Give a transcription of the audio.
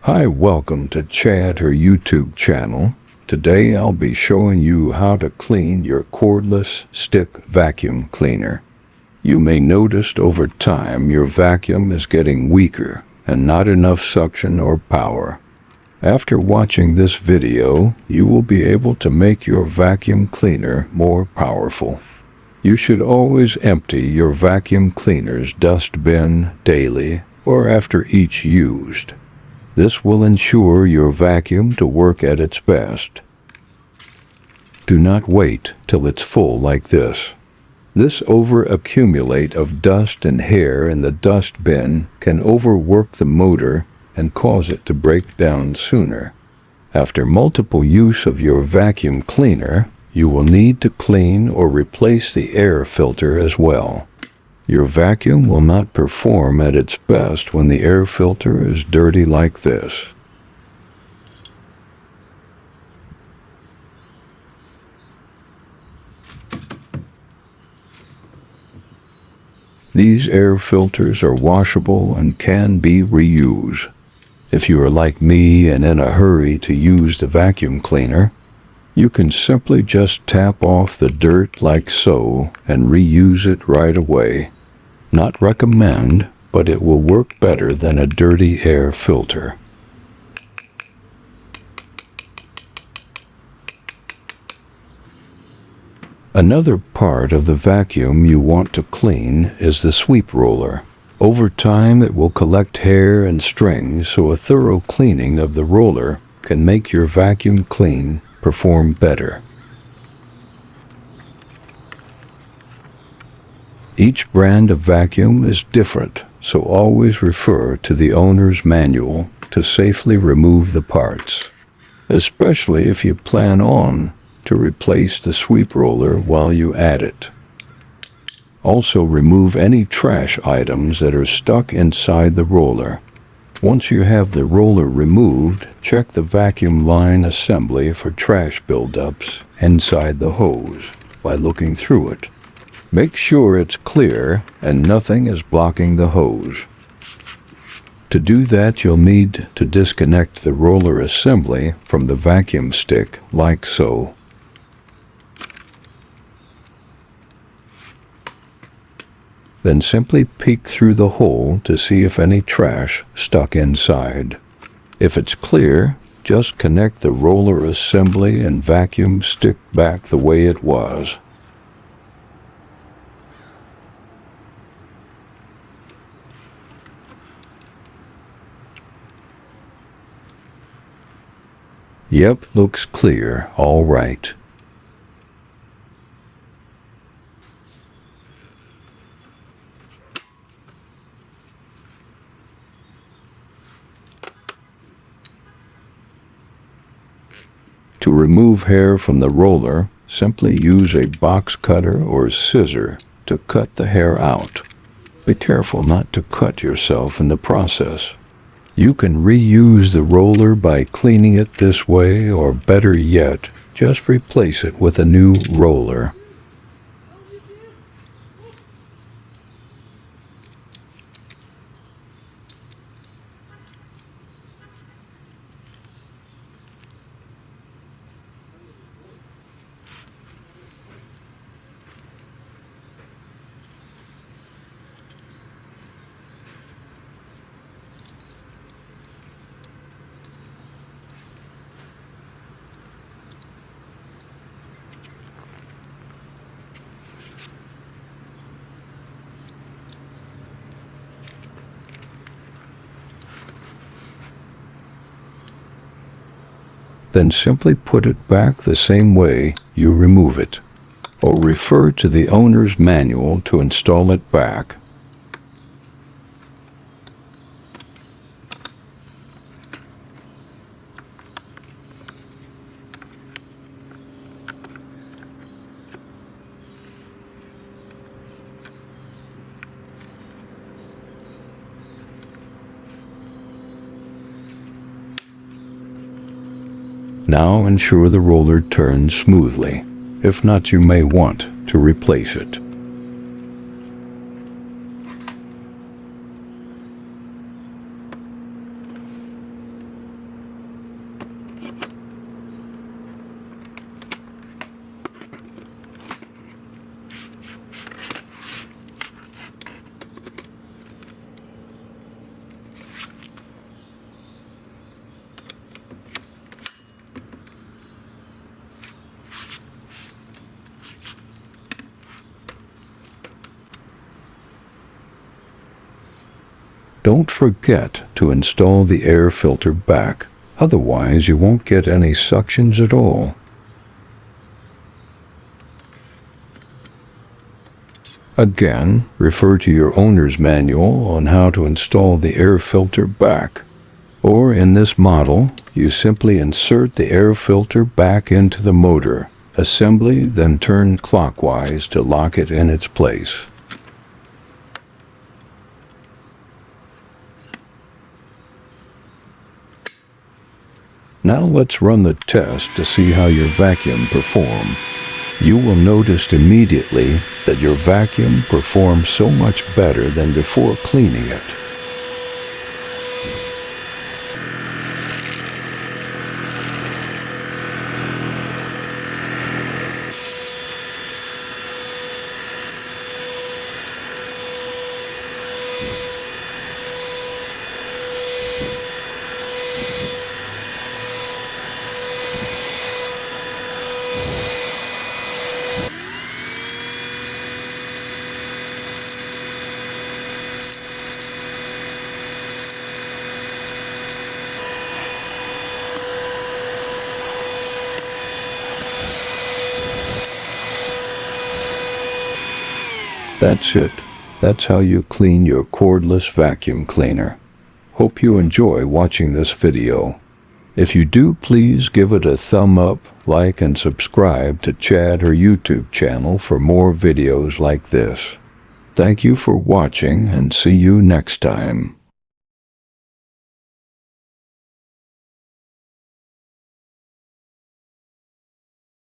Hi, welcome to Chad, her YouTube channel. Today I'll be showing you how to clean your cordless stick vacuum cleaner. You may notice over time your vacuum is getting weaker and not enough suction or power. After watching this video, you will be able to make your vacuum cleaner more powerful. You should always empty your vacuum cleaner's dust bin daily or after each used. This will ensure your vacuum to work at its best. Do not wait till it's full like this. This over-accumulate of dust and hair in the dust bin can overwork the motor and cause it to break down sooner. After multiple use of your vacuum cleaner, you will need to clean or replace the air filter as well. Your vacuum will not perform at its best when the air filter is dirty like this. These air filters are washable and can be reused. If you are like me and in a hurry to use the vacuum cleaner, you can simply just tap off the dirt like so and reuse it right away. Not recommend, but it will work better than a dirty air filter. Another part of the vacuum you want to clean is the sweep roller. Over time it will collect hair and strings, so a thorough cleaning of the roller can make your vacuum clean perform better. Each brand of vacuum is different, so always refer to the owner's manual to safely remove the parts, especially if you plan on to replace the sweep roller while you add it. Also remove any trash items that are stuck inside the roller. Once you have the roller removed, check the vacuum line assembly for trash buildups inside the hose by looking through it. Make sure it's clear and nothing is blocking the hose. To do that, you'll need to disconnect the roller assembly from the vacuum stick like so. Then simply peek through the hole to see if any trash stuck inside. If it's clear, just connect the roller assembly and vacuum stick back the way it was. Yep, looks clear, all right. To remove hair from the roller, simply use a box cutter or scissor to cut the hair out. Be careful not to cut yourself in the process. You can reuse the roller by cleaning it this way, or better yet, just replace it with a new roller. Then simply put it back the same way you remove it, or refer to the owner's manual to install it back. Now ensure the roller turns smoothly. If not, you may want to replace it. Don't forget to install the air filter back, otherwise you won't get any suctions at all. Again, refer to your owner's manual on how to install the air filter back. Or in this model, you simply insert the air filter back into the motor assembly, then turn clockwise to lock it in its place. Now let's run the test to see how your vacuum performs. You will notice immediately that your vacuum performs so much better than before cleaning it. That's it. That's how you clean your cordless vacuum cleaner. Hope you enjoy watching this video. If you do, please give it a thumb up, like, and subscribe to Chad or YouTube channel for more videos like this. Thank you for watching and see you next time.